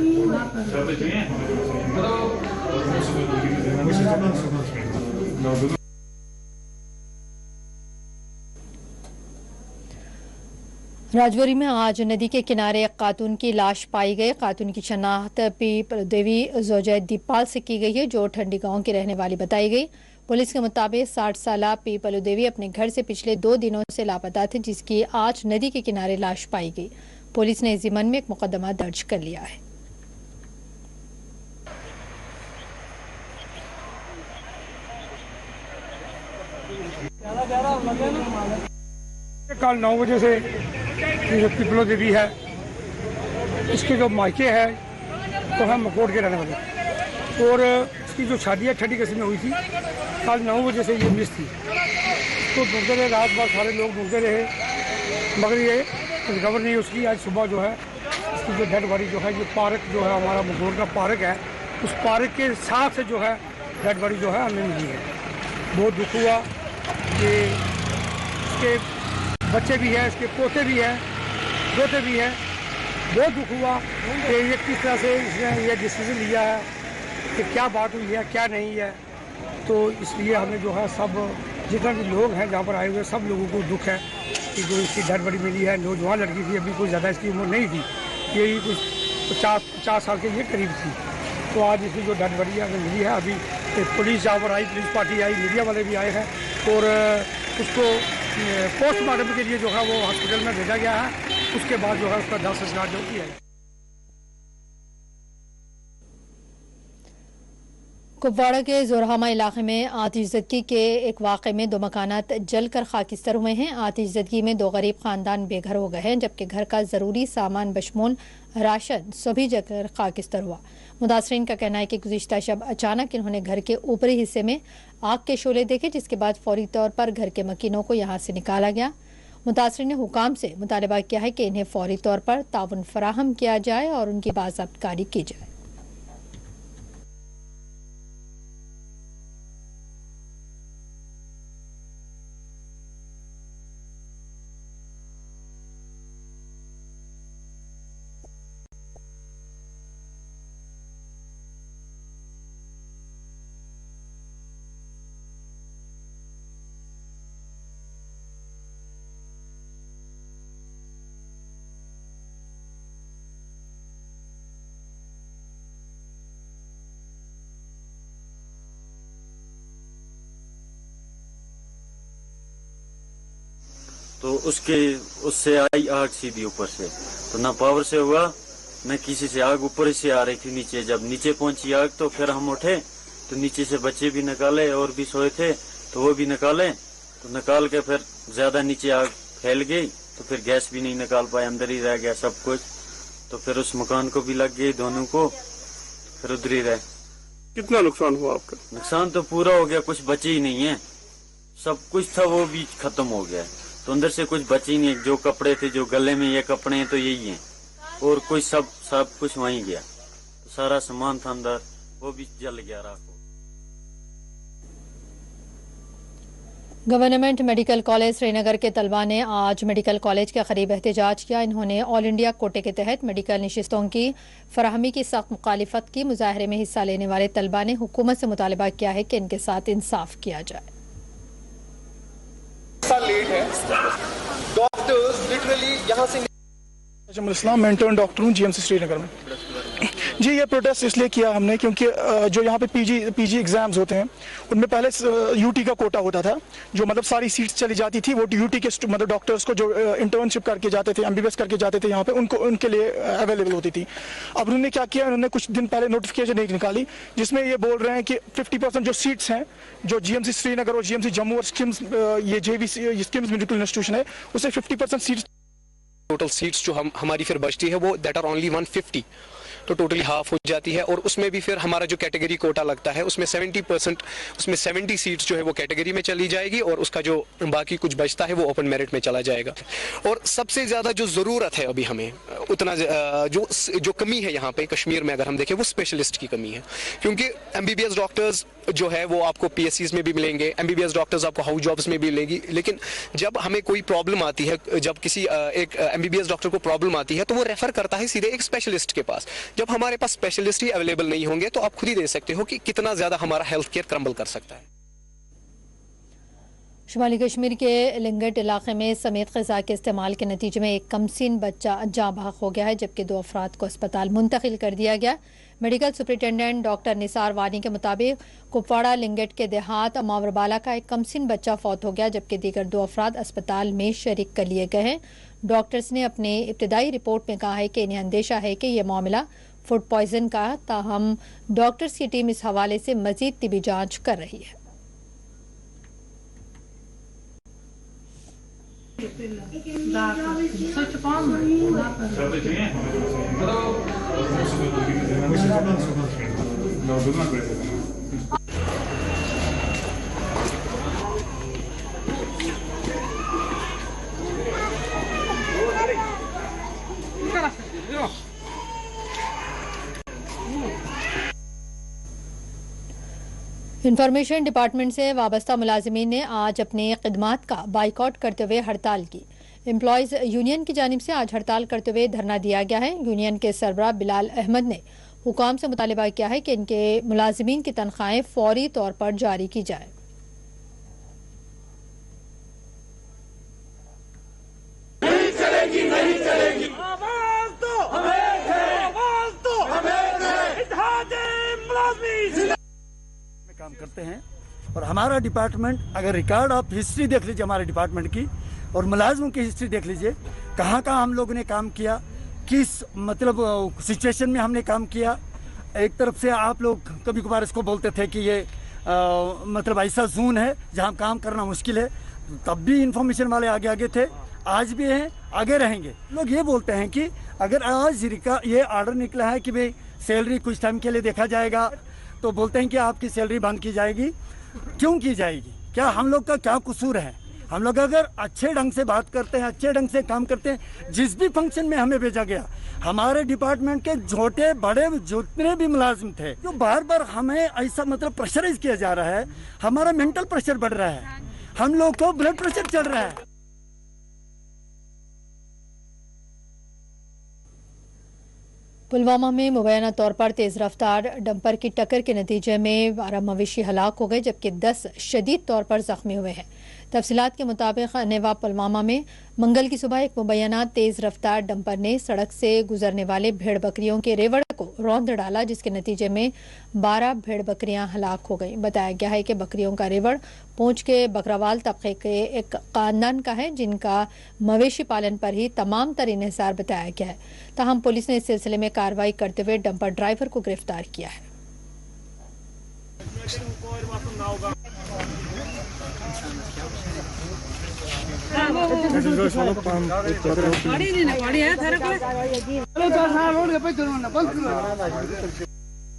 Rajouri में आज नदी के किनारे एक खातून की लाश पाई गई। खातून की शनाख्त पी देवी जोजै दीपाल से की गई है, जो ठंडी गांव की रहने वाली बताई गई। पुलिस के मुताबिक 60 साला पी पलुदेवी अपने घर से पिछले 2 दिनों से लापता थे, जिसकी आज नदी के किनारे लाश पाई गई। पुलिस ने इस ज़िम्मन में एक मुकदमा दर्ज कर लिया है। कल 9 बजे से जो पिपलो देवी है, इसके जो मायके है तो हम मकोट के रहने वाले, और इसकी जो शादी है ठंडी कस्म में हुई थी। कल 9 बजे से ये मिस थी, तो ढूंढते रहे, रात भर सारे लोग ढूंढते रहे, मगर ये रिकवर नहीं उसकी। आज सुबह जो है इसकी जो डेड बॉडी जो है, ये पार्क जो है हमारा मकोट का पार्क है, उस पार्क के साथ से जो है डेड बॉडी जो है हमें मिली है। बहुत दुख हुआ कि इसके बच्चे भी हैं, इसके पोते भी हैं, दोते भी हैं। बहुत दुख हुआ कि ये किस तरह से इसने ये डिसीजन लिया है कि क्या बात हुई है क्या नहीं है। तो इसलिए हमें जो है सब जितने भी लोग हैं जहाँ पर आए हुए सब लोगों को दुख है कि जो इसकी डेड बॉडी मिली है। नौजवान लड़की थी, अभी कोई ज़्यादा इसकी उम्र नहीं थी, यही कुछ 50 साल के ये करीब थी। तो आज इसकी जो डेड बॉडी हमें मिली है, अभी पुलिस जहाँ पर आई, पुलिस पार्टी आई, मीडिया वाले भी आए हैं, और उसको पोस्टमार्टम के लिए जो है वो हॉस्पिटल में भेजा गया है। उसके बाद जो है उसका दाह संस्कार जो किया है। कुपवाड़ा के जोरहामा इलाके में आतिशज़दगी के एक वाक़े में 2 मकानात जलकर खाकिस्तर हुए हैं। आतिशज़दगी में 2 गरीब खानदान बेघर हो गए हैं, जबकि घर का ज़रूरी सामान बशमूल राशन सभी जलकर खाकिस्तर हुआ। मुतासरीन का कहना है कि गुज़िश्ता शब अचानक इन्होंने घर के ऊपरी हिस्से में आग के शोले देखे, जिसके बाद फौरी तौर पर घर के मकीनों को यहाँ से निकाला गया। मुतासरीन ने हुकाम से मुतालबा किया है कि इन्हें फौरी तौर पर ताउन फराहम किया जाए और उनकी बाज़ाब्तकारी की जाए। तो उससे आई आग सीधी ऊपर से, तो ना पावर से हुआ न किसी से। आग ऊपर से आ रही थी नीचे। जब नीचे पहुंची आग तो फिर हम उठे तो नीचे से बच्चे भी निकाले और भी सोए थे तो वो भी निकाले। तो निकाल के फिर ज्यादा नीचे आग फैल गई तो फिर गैस भी नहीं निकाल पाए, अंदर ही रह गया सब कुछ। तो फिर उस मकान को भी लग गई दोनों को, फिर उधर ही रहे। कितना नुकसान हुआ आपका? नुकसान तो पूरा हो गया, कुछ बचे ही नहीं है। सब कुछ था वो भी खत्म हो गया, तो अंदर से कुछ बचे ही नहीं। जो कपड़े थे, जो गले में ये कपड़े हैं तो यही हैं, और कोई सब कुछ वहीं गया। तो सारा सामान था अंदर वो भी जल गया राख। गवर्नमेंट मेडिकल कॉलेज श्रीनगर के तलबा ने आज मेडिकल कॉलेज के करीब एहतजाज किया। इन्होंने ऑल इंडिया कोटे के तहत मेडिकल नशिस्तों की फराहमी की सख्त मुखालिफत की। मुजाहरे में हिस्सा लेने वाले तलबा ने हुकूमत से मुतालबा किया है कि इनके साथ इंसाफ किया जाए। लेट है डॉक्टर्स लिटरली यहाँ से। इस्लाम मैं इंटर्न डॉक्टर हूँ जीएमसी श्रीनगर में। जी, ये प्रोटेस्ट इसलिए किया हमने क्योंकि जो यहाँ पे पीजी एग्जाम्स होते हैं उनमें पहले यूटी का कोटा होता था, जो मतलब सारी सीट्स चली जाती थी वो यूटी के मतलब डॉक्टर्स को जो इंटर्नशिप करके जाते थे, एमबीबीएस करके जाते थे यहाँ पे, उनके लिए अवेलेबल होती थी। अब उन्होंने क्या किया, उन्होंने कुछ दिन पहले नोटिफिकेशन एक निकाली जिसमें ये बोल रहे हैं कि 50% जो सीट्स हैं जो जीएमसी श्रीनगर और जीएमसी जम्मू और स्किम्स ये जेवीसी स्किम्स मेडिकल इंस्टीट्यूशन है उसे 50% सीट्स, टोटल सीट्स जो हमारी फिर बचती है वो दैट आर ओनली 150, तो टोटली हाफ हो जाती है। और उसमें भी फिर हमारा जो कैटेगरी कोटा लगता है उसमें 70%, उसमें 70 सीट्स जो है वो कैटेगरी में चली जाएगी और उसका जो बाकी कुछ बचता है वो ओपन मेरिट में चला जाएगा। और सबसे ज़्यादा जो ज़रूरत है अभी हमें उतना जो कमी है यहाँ पे कश्मीर में अगर हम देखें वो स्पेशलिस्ट की कमी है, क्योंकि एमबीबीएस डॉक्टर्स जो है वो आपको पीएससीज में भी मिलेंगे, एमबीबीएस डॉक्टर्स आपको हाउस जॉब्स में भी मिलेंगी, लेकिन जब हमें कोई प्रॉब्लम आती है, जब किसी एक एमबीबीएस डॉक्टर को प्रॉब्लम आती है तो वो रेफर करता है सीधे एक स्पेशलिस्ट के पास। जब हमारे पास स्पेशलिस्ट ही अवेलेबल नहीं होंगे तो आप खुद ही देख सकते हो कि कितना ज्यादा हमारा हेल्थ केयर क्रम्बल कर सकता है। शुमाली कश्मीर के लिंगट इलाके में समेत ग़िज़ा के इस्तेमाल के नतीजे में एक कमसिन बच्चा जाँ बहक हो गया है, जबकि 2 अफराद को अस्पताल मुंतकिल कर दिया गया। मेडिकल सुपरिटेंडेंट डॉक्टर निसार वानी के मुताबिक कुपवाड़ा लिंगट के देहात मावरबाला का एक कमसिन बच्चा फौत हो गया, जबकि दीगर 2 अफराद अस्पताल में शरीक कर लिए गए हैं। डॉक्टर्स ने अपनी इब्तदाई रिपोर्ट में कहा है कि इन्हें अंदेशा है कि यह मामला फूड पॉइजन का, ताहम डॉक्टर्स की टीम इस हवाले से मजीद तिबी जांच कर रही है। इंफॉर्मेशन डिपार्टमेंट से वाबस्ता मुलाजिमीन ने आज अपनी खिदमात का बाइकआउट करते हुए हड़ताल की। एम्प्लॉयज़ यूनियन की जानिब से आज हड़ताल करते हुए धरना दिया गया है। यूनियन के सरबराह बिलाल अहमद ने हुकाम से मुतालिबा किया है कि इनके मुलाजिमीन की तनख्वाहें फौरी तौर पर जारी की जाए। नहीं चलेगी, नहीं चलेगी। काम करते हैं और हमारा डिपार्टमेंट, अगर रिकॉर्ड आप हिस्ट्री देख लीजिए हमारे डिपार्टमेंट की और मुलाजमों की हिस्ट्री देख लीजिए, कहाँ कहाँ हम लोगों ने काम किया, किस मतलब सिचुएशन में हमने काम किया। एक तरफ से आप लोग कभी कभार इसको बोलते थे कि ये मतलब ऐसा जोन है जहाँ काम करना मुश्किल है, तब भी इंफॉर्मेशन वाले आगे आगे थे, आज भी हैं, आगे रहेंगे। लोग ये बोलते हैं कि अगर आज ये ऑर्डर निकला है कि भाई सैलरी कुछ टाइम के लिए देखा जाएगा, तो बोलते हैं कि आपकी सैलरी बंद की जाएगी। क्यों की जाएगी? क्या हम लोग का क्या कसूर है? हम लोग अगर अच्छे ढंग से बात करते हैं, अच्छे ढंग से काम करते हैं, जिस भी फंक्शन में हमें भेजा गया, हमारे डिपार्टमेंट के छोटे बड़े जितने भी मुलाजिम थे, जो बार बार हमें ऐसा मतलब प्रेशराइज किया जा रहा है, हमारा मेंटल प्रेशर बढ़ रहा है, हम लोग को ब्लड प्रेशर चल रहा है। पुलवामा में मुबैना तौर पर तेज़ रफ्तार डंपर की टक्कर के नतीजे में 12 मवेशी हलाक हो गए, जबकि 10 शदीद तौर पर जख्मी हुए हैं। तफसीलात के मुताबिक नेवा पुलवामा में मंगल की सुबह एक मुबैना तेज़ रफ्तार डंपर ने सड़क से गुजरने वाले भेड़ बकरियों के रेवड़ को रौंद डाला, जिसके नतीजे में 12 भेड़ बकरियां हलाक हो गईं। बताया गया है कि बकरियों का रेवड़ पूंछ के बकरावाल तबके के एक खानदान का है, जिनका मवेशी पालन पर ही तमाम तर इन्हिसार बताया गया है। ताहम पुलिस ने इस सिलसिले में कार्रवाई करते हुए डंपर ड्राइवर को गिरफ्तार किया है।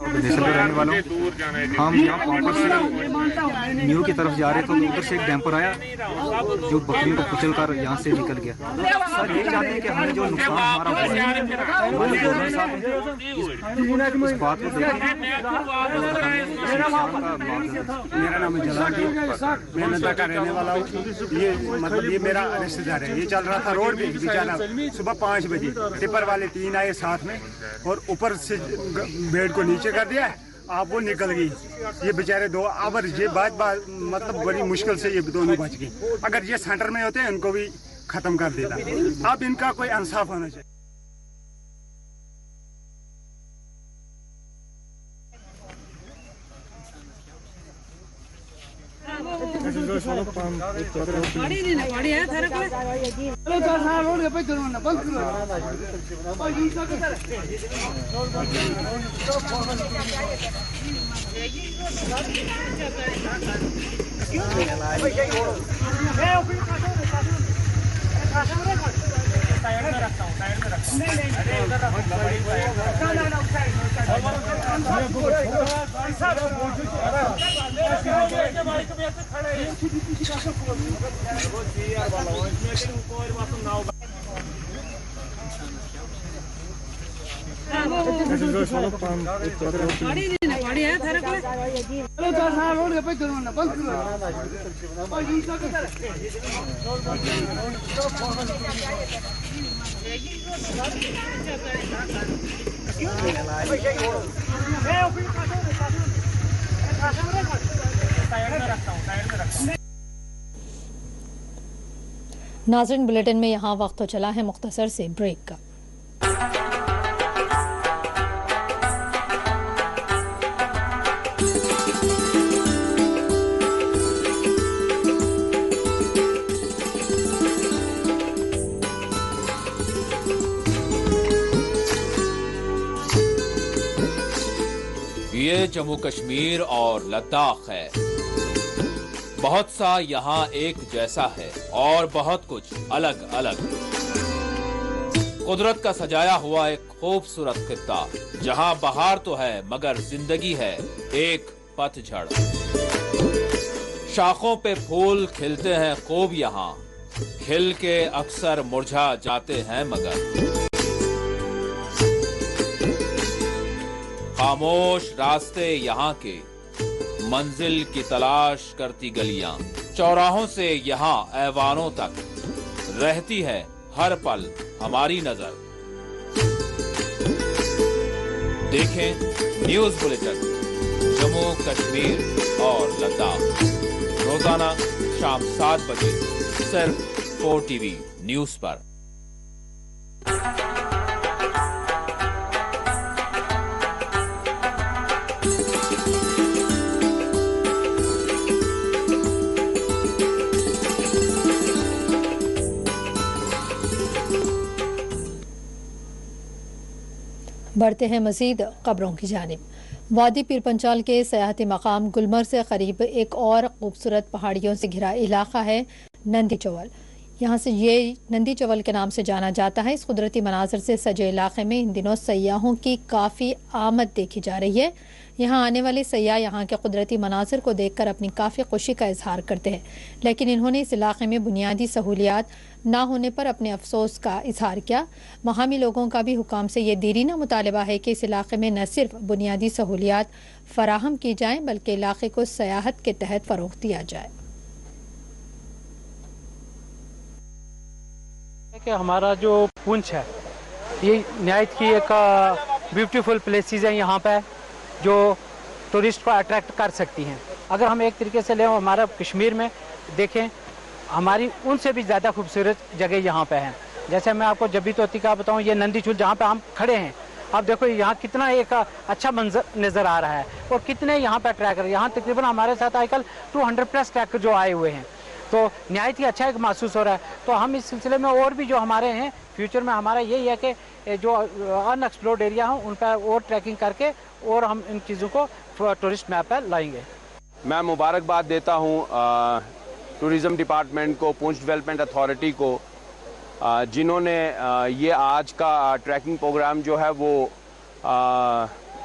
रहने वालों हम यहाँ पंपर से न्यू की तरफ जा रहे थे, तो उधर से एक डैम्पर आया जो बकरियों को कुचल कर यहाँ से निकल गया। सर ये चाहते हैं कि हमें जो नुकसान हमारा इस बात को मेरा नाम है जलालुद्दीन, मैं नंदा का रहने वाला हूँ। ये मतलब ये मेरा रिश्तेदार है। ये चल रहा था रोड पे बेचारा, सुबह 5 बजे टिपर वाले 3 आए साथ में और ऊपर से भेड़ को नीचे कर दिया, आप वो निकल गई। ये बेचारे 2 आवर ये बात मतलब बड़ी मुश्किल से ये दोनों बच गए। अगर ये सेंटर में होते इनको भी खत्म कर देता। अब इनका कोई इंसाफ होना चाहिए। नाज़रीन, बुलेटिन में यहाँ वक्त तो चला है मुख्तसर से ब्रेक का। ये जम्मू कश्मीर और लद्दाख है। बहुत सा यहाँ एक जैसा है और बहुत कुछ अलग अलग। कुदरत का सजाया हुआ एक खूबसूरत खित्ता, जहाँ बहार तो है मगर जिंदगी है एक पतझड़। शाखों पे फूल खिलते हैं खूब यहाँ, खिल के अक्सर मुरझा जाते हैं मगर। खामोश रास्ते यहाँ के, मंजिल की तलाश करती गलियां, चौराहों से यहाँ ऐवानों तक रहती है हर पल हमारी नजर। देखें न्यूज बुलेटिन जम्मू कश्मीर और लद्दाख रोजाना शाम 7 बजे सिर्फ 4TV न्यूज पर। बढ़ते हैं मजीद खबरों की जानिब। वादी पीर पंचाल के सयाहती मकाम गुलमर्ग से करीब एक और खूबसूरत पहाड़ियों से घिरा इलाका है नंदी चौल। यहाँ से ये नंदी चौल के नाम से जाना जाता है। इस कुदरती मनाजर से सजे इलाके में इन दिनों सयाहों की काफ़ी आमद देखी जा रही है। यहाँ आने वाले सयाह यहाँ के कुदरती मनाजर को देखकर अपनी काफ़ी खुशी का इजहार करते हैं, लेकिन इन्होंने इस इलाके में बुनियादी सहूलियात ना होने पर अपने अफसोस का इजहार किया। मकामी लोगों का भी हुकाम से ये देरीना मुतालबा है कि इस इलाके में न सिर्फ बुनियादी सहूलियात फराहम की जाएँ बल्कि इलाके को सयाहत के तहत फ़रोग़ दिया जाए। कि हमारा जो पुंछ है ये नहायत की एक ब्यूटीफुल प्लेसेस हैं यहाँ पे जो टूरिस्ट को अट्रैक्ट कर सकती हैं। अगर हम एक तरीके से लें हमारा कश्मीर में देखें, हमारी उनसे भी ज़्यादा खूबसूरत जगह यहाँ पे हैं। जैसे मैं आपको जबी तोती का बताऊँ, ये नंदी चूल जहाँ पे हम खड़े हैं, आप देखो यहाँ कितना एक अच्छा मंजर नज़र आ रहा है और कितने यहाँ पे ट्रैकर, यहाँ तकरीबन हमारे साथ आजकल 200+ ट्रैकर जो आए हुए हैं, तो नहायत ही अच्छा एक महसूस हो रहा है। तो हम इस सिलसिले में और भी जो हमारे हैं फ्यूचर में हमारा यही है कि जो अनएक्सप्लोर्ड एरिया हो उन पर और ट्रैकिंग करके और हम इन चीज़ों को टूरिस्ट मैप पर लाएंगे। मैं मुबारकबाद देता हूँ टूरिज़म डिपार्टमेंट को, पुंछ डेवलपमेंट अथॉरिटी को, जिन्होंने ये आज का ट्रैकिंग प्रोग्राम जो है वो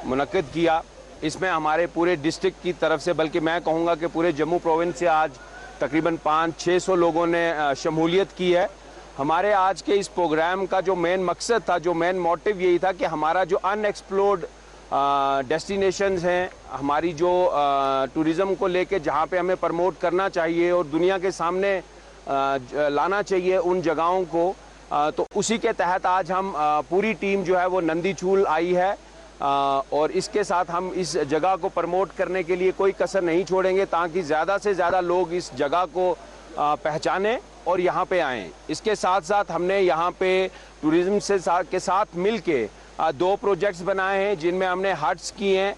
मुनक्किद किया। इसमें हमारे पूरे डिस्ट्रिक्ट की तरफ से, बल्कि मैं कहूँगा कि पूरे जम्मू प्रोविंस से आज तकरीबन 500-600 लोगों ने शमूलियत की है। हमारे आज के इस प्रोग्राम का जो मेन मकसद था, जो मेन मोटिव यही था कि हमारा जो अनएक्सप्लोर्ड डेस्टिनेशंस हैं, हमारी जो टूरिज़म को लेके जहाँ पे हमें प्रमोट करना चाहिए और दुनिया के सामने लाना चाहिए उन जगहों को, तो उसी के तहत आज हम पूरी टीम जो है वो नंदी चूल आई है और इसके साथ हम इस जगह को प्रमोट करने के लिए कोई कसर नहीं छोड़ेंगे ताकि ज़्यादा से ज़्यादा लोग इस जगह को पहचानें और यहाँ पे आएँ। इसके साथ साथ हमने यहाँ पे टूरिज़्म के साथ मिल के 2 प्रोजेक्ट्स बनाए हैं जिनमें हमने हट्स किए हैं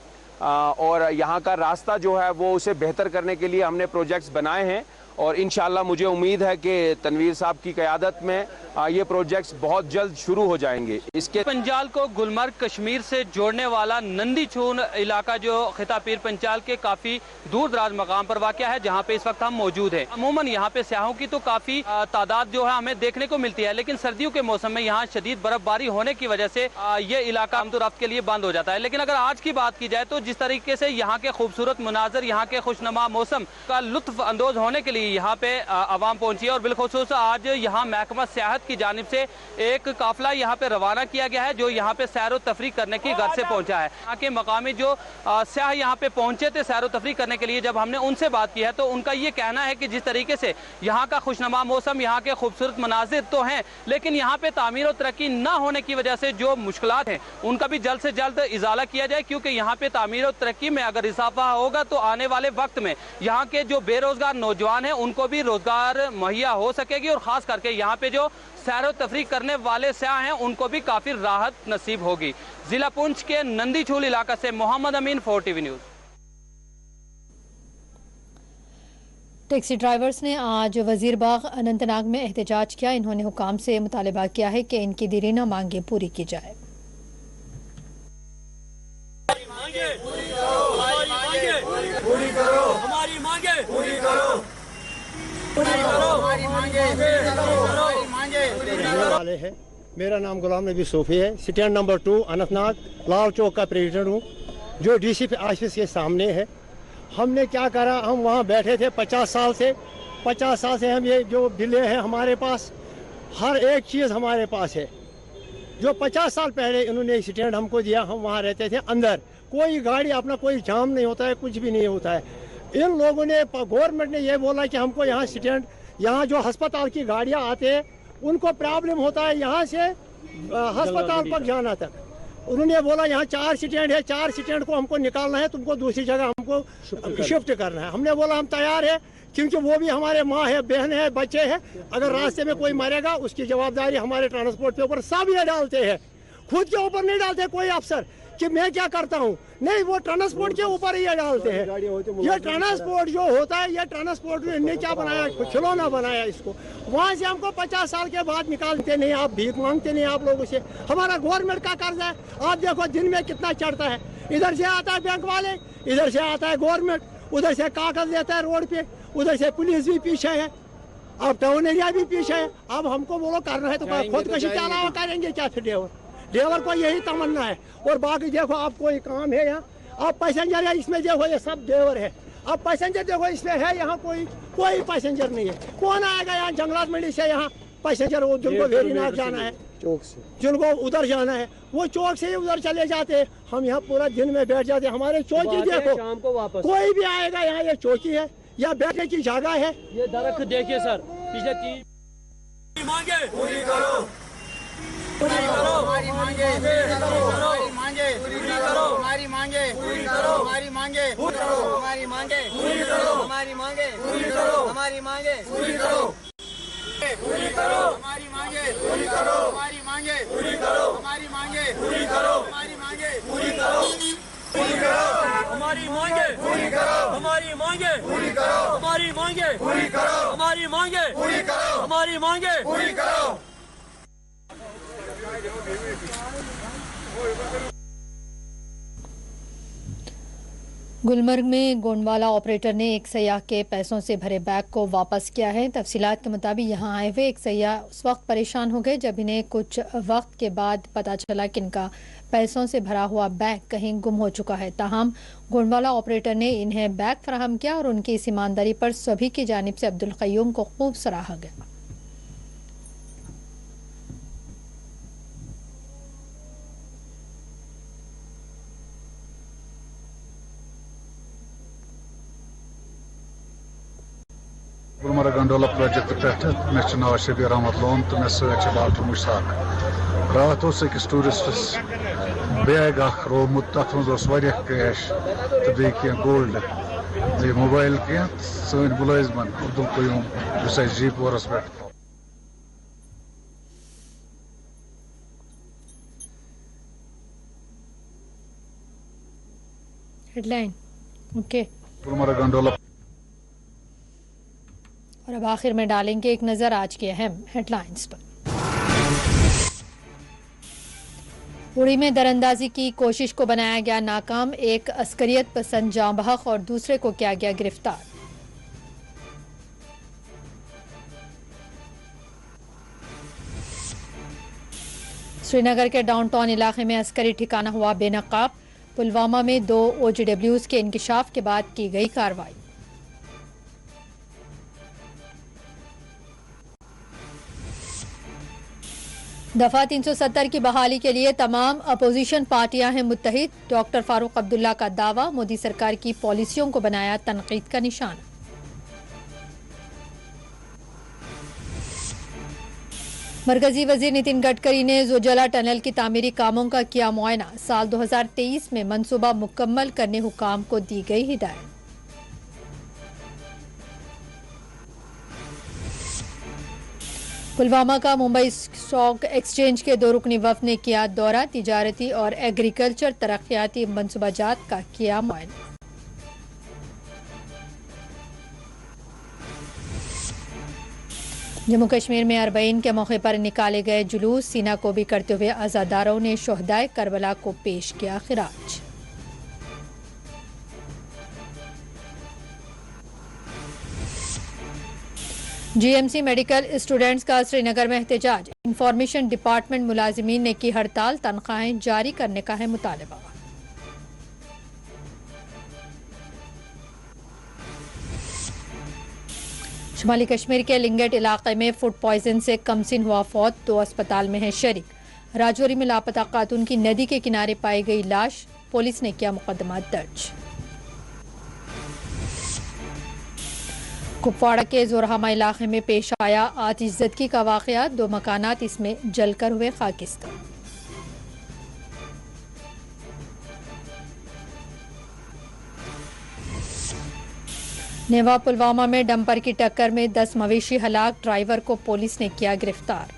और यहाँ का रास्ता जो है वो उसे बेहतर करने के लिए हमने प्रोजेक्ट्स बनाए हैं और इंशाल्लाह मुझे उम्मीद है कि तनवीर साहब की क़यादत में ये प्रोजेक्ट्स बहुत जल्द शुरू हो जाएंगे। इसके पंजाल को गुलमर्ग कश्मीर से जोड़ने वाला नंदीछून इलाका जो खिता पीर पंजाल के काफ़ी दूर दराज मकाम पर वाक़ है, जहाँ पे इस वक्त हम मौजूद हैं। अमूमन यहाँ पे सयाहों की तो काफ़ी तादाद जो है हमें देखने को मिलती है, लेकिन सर्दियों के मौसम में यहाँ शदीद बर्फबारी होने की वजह से ये इलाका आमदोरफ्त के लिए बंद हो जाता है। लेकिन अगर आज की बात की जाए तो जिस तरीके से यहाँ के खूबसूरत मनाजर, यहाँ के खुशनुमा मौसम का लुत्फ अंदोज होने के लिए यहाँ पे आवाम पहुंची है। और बिलखुसूस आज यहाँ महकमा सियाहत की जानिब से एक काफिला यहाँ पे रवाना किया गया है, जो यहाँ पे सैर व तफरीक करने की गर्ज से पहुंचा है। यहाँ के मकामी जो सयाह यहाँ पे पहुंचे थे सैर व तफरीक करने के लिए, जब हमने उनसे बात की है तो उनका ये कहना है कि जिस तरीके से यहाँ का खुशनुमा मौसम, यहाँ के खूबसूरत मनाजिर तो हैं, लेकिन यहाँ पे तामीर और तरक्की न होने की वजह से जो मुश्किलात हैं उनका भी जल्द से जल्द इजाला किया जाए, क्योंकि यहाँ पे तामीर और तरक्की में अगर इजाफा होगा तो आने वाले वक्त में यहाँ के जो बेरोजगार नौजवान हैं उनको भी रोजगार मुहैया हो सकेगी, और खास करके यहाँ पे जो सैर व तफरीक करने वाले सयाह हैं उनको भी काफी राहत नसीब होगी। जिला पुंछ के नंदीछूल इलाका से मोहम्मद अमीन, 4TV न्यूज। टैक्सी ड्राइवर्स ने आज वजीरबाग अनंतनाग में एहतजाज किया। इन्होंने हुकाम से मुतालबा किया है कि इनकी देरीना मांगे पूरी की जाए। वाले हैं। मेरा नाम गुलाम नबी सूफी है, स्टैंड नंबर 2 अनंतनाग लाल चौक का प्रेसिडेंट हूँ, जो डीसीपी ऑफिस के सामने है। हमने क्या करा, हम वहाँ बैठे थे 50 साल से हम ये जो बिलें हैं हमारे पास, हर एक चीज़ हमारे पास है। जो 50 साल पहले इन्होंने स्टैंड हमको दिया, हम वहाँ रहते थे अंदर, कोई गाड़ी अपना कोई जाम नहीं होता है, कुछ भी नहीं होता है। इन लोगों ने, गवर्नमेंट ने ये बोला कि हमको यहाँ स्टैंड, यहाँ जो अस्पताल की गाड़ियाँ आते हैं उनको प्रॉब्लम होता है यहाँ से अस्पताल तक जाना तक। उन्होंने बोला यहाँ 4 स्टैंड है, 4 स्टैंड को हमको निकालना है, तुमको दूसरी जगह हमको शिफ्ट करना है। हमने बोला हम तैयार है, क्योंकि वो भी हमारे माँ है, बहन है, बच्चे हैं। अगर रास्ते में कोई मरेगा उसकी जवाबदारी हमारे ट्रांसपोर्ट के ऊपर सब ये डालते हैं, खुद के ऊपर नहीं डालते कोई अफसर कि मैं क्या करता हूँ, नहीं, वो ट्रांसपोर्ट के ऊपर ही ये डालते हैं। ये ट्रांसपोर्ट जो होता है, ये ट्रांसपोर्ट ने क्या बनाया, खिलौना बनाया इसको। वहाँ से हमको 50 साल के बाद निकालते नहीं, आप भीख मांगते नहीं आप लोगों से। हमारा गवर्नमेंट का कर्ज है, आप देखो दिन में कितना चढ़ता है। इधर से आता है बैंक वाले, इधर से आता है गवर्नमेंट, उधर से कागज देता है रोड पे, उधर से पुलिस भी पीछे है, अब टाउन एरिया भी पीछे है। अब हमको बोलो करना है तो खुदकशी के अलावा करेंगे क्या? फिर ड्राइवर को यही तमन्ना है। और बाकी देखो, आप कोई काम है यहाँ, आप पैसेंजर है, इसमें देखो ये सब ड्राइवर है। अब पैसेंजर देखो इसमें है, यहाँ कोई पैसेंजर नहीं है। कौन आएगा यहाँ जंगलात मंडी से यहाँ पैसेंजर? वो जिनको वेरीनाथ जाना है, चौक से जिनको उधर जाना है, वो चौक से ही उधर चले जाते हैं। हम यहाँ पूरा दिन में बैठ जाते हैं। हमारे चौकी देखो, शाम को वापस कोई भी आएगा यहाँ, ये चौकी है या बैठने की जगह है। ये दरख्त देखिए सर, पीछे 3 मांगे पूरी करो, पूरी करो हमारी मांगे, हमारी मांगे पूरी करो, हमारी मांगे पूरी करो, हमारी मांगे पूरी करो, हमारी मांगे पूरी करो, हमारी मांगे पूरी करो, हमारी मांगे पूरी करो, पूरी करो हमारी मांगे पूरी करो, हमारी मांगे पूरी करो, हमारी मांगे पूरी करो, हमारी मांगे पूरी करो, पूरी करो हमारी मांगे पूरी करो, हमारी मांगे पूरी करो, हमारी मांगे पूरी करो, हमारी मांगे पूरी करो, हमारी मांगे पूरी करो। गुलमर्ग में गोंडवाला ऑपरेटर ने एक सयाह के पैसों से भरे बैग को वापस किया है। तफसीलात के मुताबिक यहाँ आए हुए एक सयाह उस वक्त परेशान हो गए जब इन्हें कुछ वक्त के बाद पता चला कि इनका पैसों से भरा हुआ बैग कहीं गुम हो चुका है। ताहम गोंडवाला ऑपरेटर ने इन्हें बैग फराहम किया और उनकी इस ईमानदारी पर सभी की जानिब से अब्दुल क़य्यूम को खूब सराहा गया। गुलमर्ग गंडोला प्रोजेक्ट पे मे नाव शबीर अहमद लोन तो मे सर डॉक्टर मुश्ताक। रात अकिस टूरिस्टस बैग रोमुत, तथ मज कैश तो बे गोल्ड बे मोबाइल कह सन मुलाजिमन अब्दुल क़य्यूम जी पोरस पे। Headline okay. गुलमर्ग गंडोला और अब आखिर में डालेंगे एक नजर आज के अहम हेडलाइंस पर। उड़ी में दरअंदाजी की कोशिश को बनाया गया नाकाम, एक अस्करियत पसंद जाँ बहक और दूसरे को किया गया गिरफ्तार। श्रीनगर के डाउनटाउन इलाके में अस्करी ठिकाना हुआ बेनकाब, पुलवामा में 2 OGWs के इंकिशाफ के बाद की गई कार्रवाई। दफा 370 की बहाली के लिए तमाम अपोजिशन पार्टियां हैं मुत्तहिद, डॉक्टर फारूक अब्दुल्ला का दावा, मोदी सरकार की पॉलिसियों को बनाया तनकीद का निशाना। मरकजी वजीर नितिन गडकरी ने जोजला टनल की तामीरी कामों का किया मुआयना, साल 2023 में मंसूबा मुकम्मल करने हुकाम को दी गई हिदायत। पुलवामा का मुंबई स्टॉक एक्सचेंज के 2 रुकनी वफ़द ने किया दौरा, तिजारती और एग्रीकल्चर तरक्याती मंसूबाजात का किया मुआयना। जम्मू कश्मीर में अरबईन के मौके पर निकाले गए जुलूस, सीना को भी करते हुए आज़ादारों ने शोहदाए करबला को पेश किया खिराज। GMC मेडिकल स्टूडेंट्स का श्रीनगर में एहतजाज, इंफॉर्मेशन डिपार्टमेंट मुलाजिमीन ने की हड़ताल, तनख्वाहें जारी करने का है मुतालबा। शुमाली कश्मीर के लिंगेट इलाके में फूड पॉइजन से कमसिन हुआ फौत, 2 अस्पताल में है शरीक। राजौरी में लापता खातून की नदी के किनारे पाई गई लाश, पुलिस ने किया मुकदमा दर्ज। कुपवाड़ा के जोरहामा इलाके में पेश आया आतिशज़दगी का वाक़या, 2 मकानात इसमें जलकर हुए खाकिस्तान। नेवा पुलवामा में डंपर की टक्कर में 10 मवेशी हलाक, ड्राइवर को पुलिस ने किया गिरफ्तार।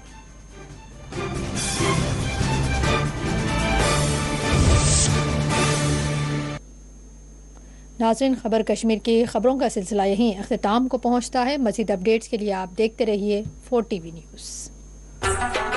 नाज़रीन, खबर कश्मीर की खबरों का सिलसिला यहीं अख्तिताम को पहुंचता है। मज़ीद अपडेट्स के लिए आप देखते रहिए 4TV न्यूज़।